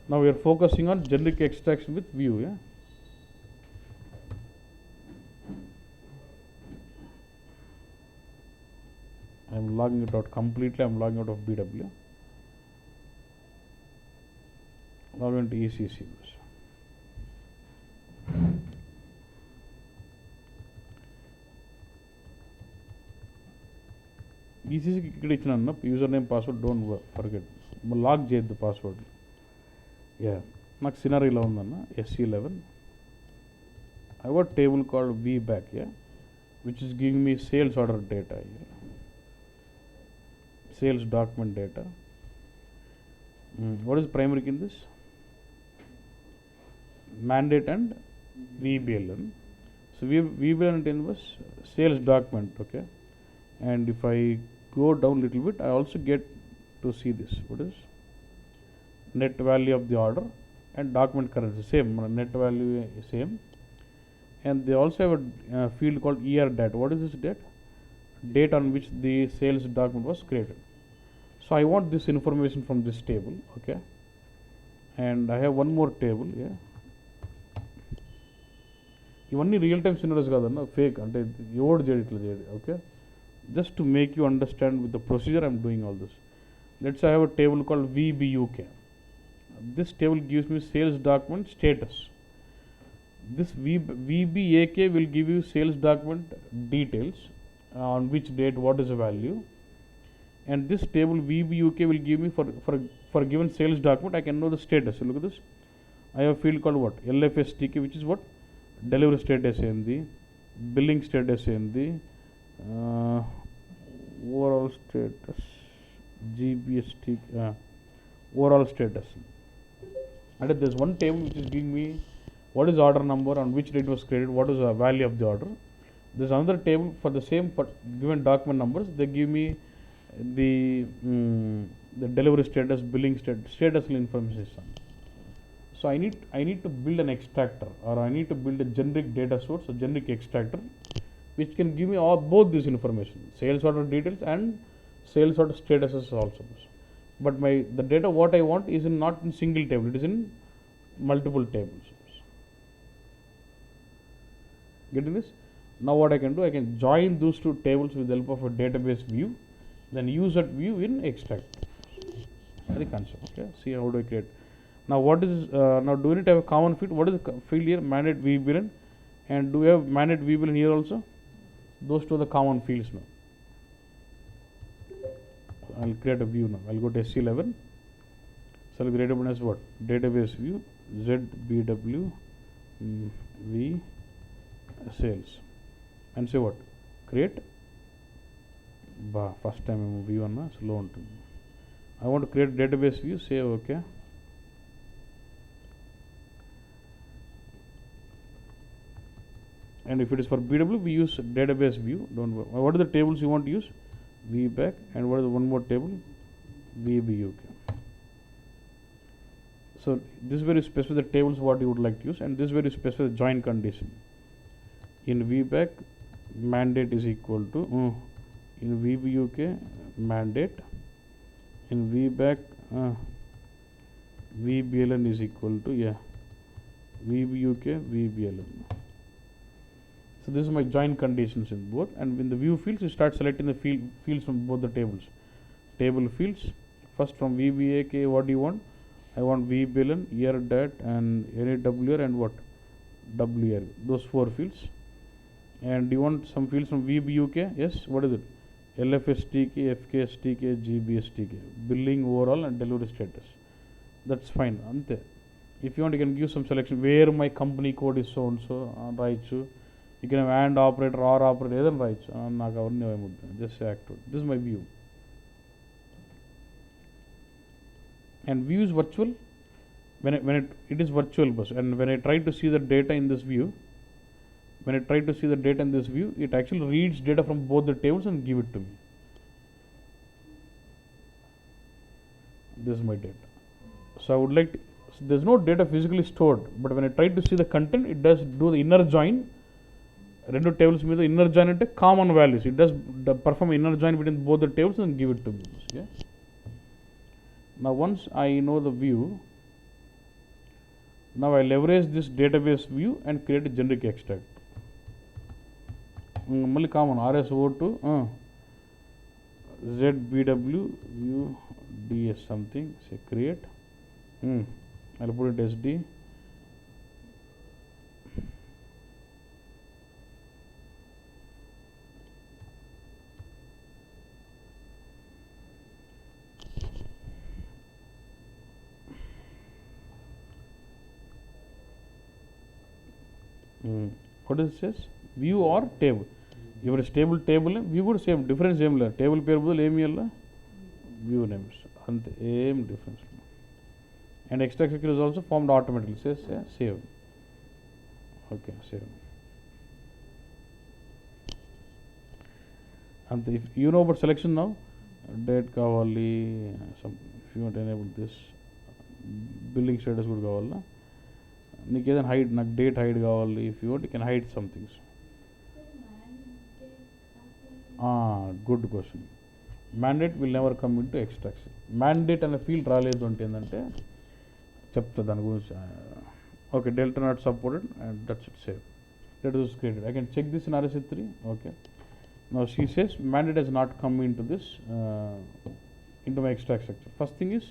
Now we are focusing on generic extraction with view. Yeah. I am logging it out completely. I am logging out of BW. Log into ECC. ECC ఇక్కడ ఇచ్చిన user name password don't forget log చేయొద్దు password. Yeah నాకు scenario ఇలా ఉందన్న SC11. I got table called VBAC, yeah, which is giving me sales order data here. Sales document data. What is primary in this? Mandate and VBLN. So VBLN was sales document, okay. And if I go down little bit, I also get to see this. What is net value of the order and document currency? Same, net value same. And they also have a field called ER date. What is this date? Date on which the sales document was created. So I want this information from this table, okay. And I have one more table here. ఇవన్నీ real time scenarios కాదన్న, fake అంటే ఎవడు చేయడు ఇట్లా చేయడు, okay. Just to make you understand with the procedure I'm doing all this. Let's I have a table called VBUK. This table gives me sales document status. This VBAK will give you sales document details, on which date, what is the value. And this table VBUK will give me for given sales document, I can know the status. Look at this. I have a field called what? LFSTK, which is what? Delivery status ఏంది, billing status ఏంది, overall status, GBST, overall status. అంటే there is one table which is giving me what is order number, on which date was created, what is the value of the order. There is another table for the same given document numbers. They give me the delivery status, billing status information. So I need to build an extractor, or I need to build a generic data source, a generic extractor, which can give me both this information, sales order details and sales order statuses also. But the data what I want is not in single table, it is in multiple tables. Getting this? Now what I can do, I can join those two tables with the help of a database view, then use that view in extract. That's the concept. Okay. See how do I create. Now what is now do we need to have a common field? What is the field here? Mandate VBLN. And do we have mandate VBLN here also? Those two are the common fields now. I'll create a view now. I'll go to SC11. So I'll create one as what? Database view ZBW V sales, and say what? Create. First time view on slow ఉంటుంది. I want to create database view. Say okay. And if it is for BW, we use database view. Don't worry. What are the tables you want to use? VBAC. And what is the one more table? VBUK. So this very specify the tables what you would like to use, and this very specify the join condition. In VBAC, mandate is equal to in VBUK mandate. In VBAC, VBLN is equal to VBUK VBLN. So this is my join conditions in both, and in the view fields you start selecting the fields from both the tables. Table fields, first from VBAK, what do you want? I want VBLN, year date, and any WR and what? WR, those 4 fields. And you want some fields from VBUK? Yes, what is it? LFSTK, FKSTK, GBSTK, billing overall and delivery status. That's fine. Ante. If you want, you can give some selection where my company code is so and so, right? You can have AND operator or operator, either right. Just say active. This is my view. And view is virtual. When it is virtual bus, and when I try to see the data in this view, it actually reads data from both the tables and give it to me. This is my data. So I would like to, so there's no data physically stored, but when I try to see the content, it does do the inner join. Rendu tables మీద inner join అంటే common values. It does perform inner join between both the tables and give it to me. Yeah. Now once I know the view, Now I leverage this database view and create a generic extract. Mali common RSO2 ZBW view DS something, say create. I'll put it SD. What does it says? View or table. If it's table view would same difference same la table pair bodulu em iyalla view names ante em difference. And extract sector is also formed automatically. Says save. Okay, save. And if you know about selection now, date kavali, some if you want to enable this billing status కూడా కావాలా నీకు ఏదైనా hide నాకు date hide కావాలి if you want you can hide some things. Good question. Mandate will never come in to extraction. Mandate అనే field రాలేదు అంటే ఏంటంటే చెప్తా దాని గురించి. Okay, delta not supported and that's it, save. That was created. I can check this in RSA3. Okay. Now she says mandate has not come into this into my extract structure. First thing is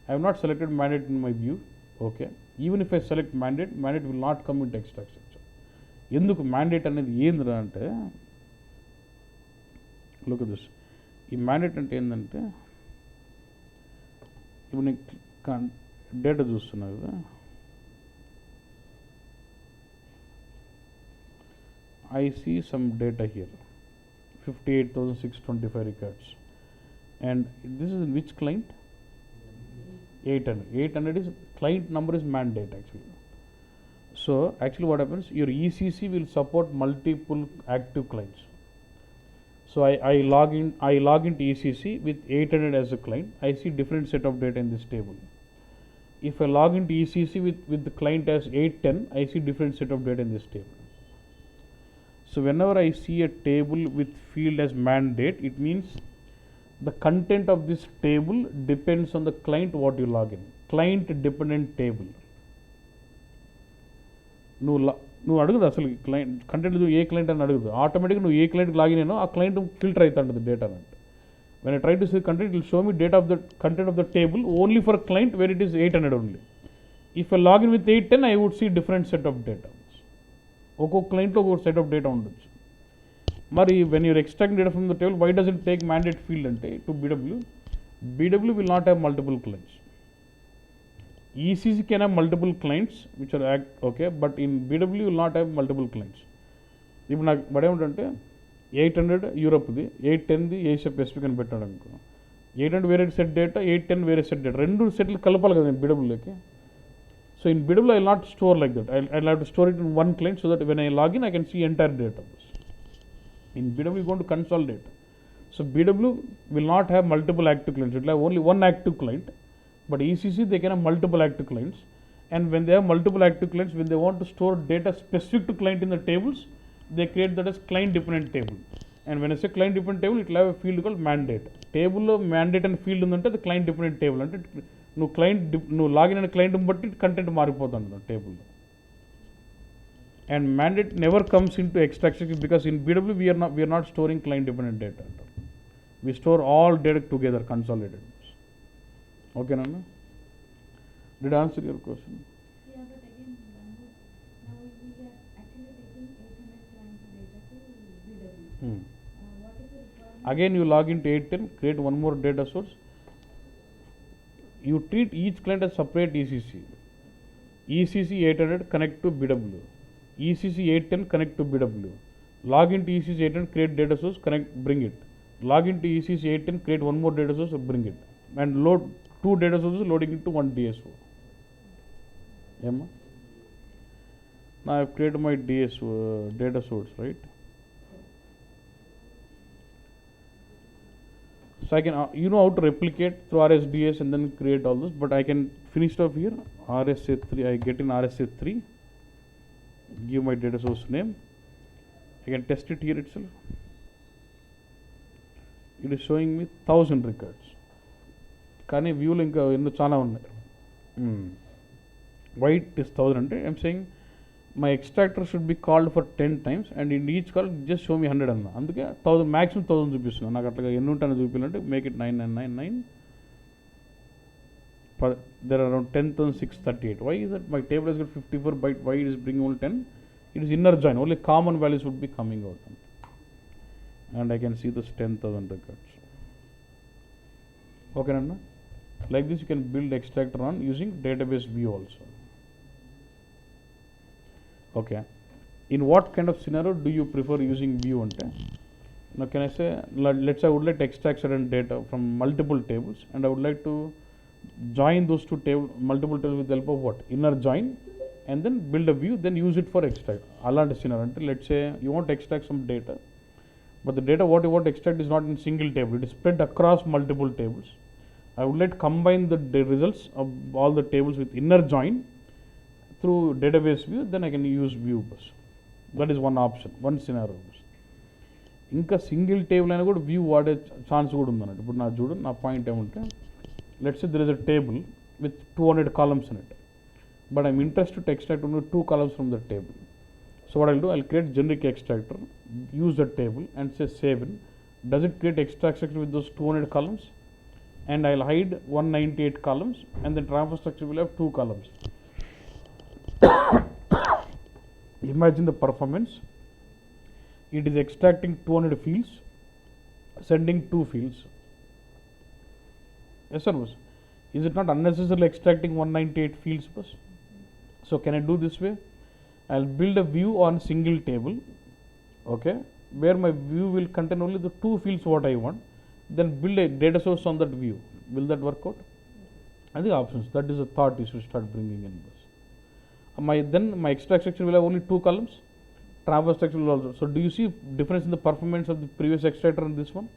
I have not selected mandate in my view. Okay. Even if I select mandate will not come into extract structure. ఎందుకు mandate అనేది ఏందిరా అంటే, look at this. ఈ mandate అంటే ఏంటంటే ఇప్పుడు నేను data చూస్తున్నా కదా, I see some data here, 58,625 records, and this is in which client? 800. 800 is client number is mandate actually. So actually what happens, your ECC will support multiple active clients. So I log into ECC with 800 as a client. I see different set of data in this table. If I log into ECC with the client as 810, I see different set of data in this table. So whenever I see a table with field as mandate, it means the content of this table depends on the client what you log in. Client dependent table. నువ్వు అడుగుదు అసలు client content ఏ client అని అడుగుదు, ఆటోమేటిక్గా నువ్వు ఏ క్లయింట్కి login అయినా ఆ client filter అవుతుంటుంది data అంటే. When I try to see content it will show me data of the content of the table only for client where it is 800 only. If I login with 810 I would see different set of data. ఒక్కొక్క క్లయింట్లో ఒక్కొక్క set of data ఉండొచ్చు. మరి when you're extracting data from the table, why does it take mandate field అంటే to BW will not have multiple clients. ECC can have multiple clients which are okay, but in BW will not have multiple clients. ఇప్పుడు నాకు పడేమంటే 800 యూరప్ది, 810ది Asia Pacific అని పెట్టాడు అనుకో. 800 వేరే set data, 810 వేరే set data, రెండు సెట్లు కలపాలి కదా BWలోకి. So in BW I will not store like that. I will have to store it in one client so that when I log in I can see entire database. In BW you are going to consolidate. So BW will not have multiple active clients. It will have only one active client. But ECC they can have multiple active clients, and when they have multiple active clients, when they want to store data specific to client in the tables, they create that as client dependent table. And when I say client dependent table, it will have a field called mandate. Table lo mandate and field undante the client dependent table ante nu client nu login అయిన client బట్టి content మారిపోతుంది table లో. And mandate never comes into extraction because in BW we are not storing client dependent data. We store all data together consolidated. Okay, Nana? Did I answer your question? Yeah, but again, now we are actually taking 800 client data to BW. What is the requirement? Again, you log into 810, create one more data source. You treat each client as separate ECC. ECC 800 connect to BW. ECC 810 connect to BW. Log into ECC 810, create data source, connect, bring it. Log into ECC 810, create one more data source, bring it. And load 2 data sources loading into one DSO. Emma? Now I have created my DSO data source, right? So I can, you know how to replicate through RSDS and then create all this, but I can finish it off here. RSA3, I get in RSA3, give my data source name. I can test it here itself. It is showing me 1000 records. కానీ వ్యూలు ఇంకా ఎన్నో చాలా ఉన్నాయి. why it is 1000 అంటే I'm saying my extractor should be called for 10 times and in each call just show me 100 అన్న. అందుకే 1000 maximum 1000 చూపిస్తున్నాను. నాకు అట్లా ఎన్ని ఉంటాయని చూపించాలంటే make it 9999. There are around 10,638. Why is that? My table has got 54 byte. Why it is bringing only 10? It is inner join. Only common values would be coming out. And I can see this 10,000 records. Okay, Nanda? Like this you can build extractor on using database view also. Okay. In what kind of scenario do you prefer using view? Now can I say, let's say I would like to extract certain data from multiple tables and I would like to join those two multiple tables with the help of what? Inner join, and then build a view, then use it for extract. Alante scenario ante, let's say you want to extract some data, but the data what you want to extract is not in single table, it is spread across multiple tables. I would like to combine the results of all the tables with inner join through database view, then I can use view bus. That is one option, one scenario. ఇంకా single table అయినా కూడా view వాడే chance కూడా ఉందన్నట్టు. ఇప్పుడు నా చూడు, నా point ఏమంటే, let's say there is a table with 200 columns in it, but I'm interested to extract only 2 columns from the table. So what I'll do, I'll create generic extractor, use the table and say save in. Does it create extract structure with those 200 columns? And I'll hide 198 columns, and then transfer structure will have 2 columns. Imagine the performance. It is extracting 200 fields, sending 2 fields. Yes or no? Is it not unnecessarily extracting 198 fields? So can I do this way? I'll build a view on single table, okay, where my view will contain only the 2 fields what I want, then build a data source on that view. Will that work out? And the options, that is a thought you should start bringing in this. Then my extract structure will have only 2 columns, transfer structure will also. So do you see difference in the performance of the previous extractor and this one?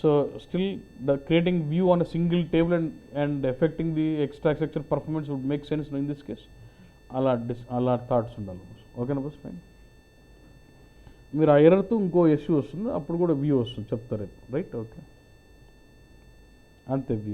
So still the creating view on a single table and affecting the extract structure performance would make sense in this case. అలా thoughts ఉండాలి. ఓకేనా bus? Fine. మీరు ఆ ఎర్రర్తో ఇంకో issue వస్తుంది, అప్పుడు కూడా view వస్తుంది చెప్తారు రైట్? ఓకే, అంతే వ్యూ.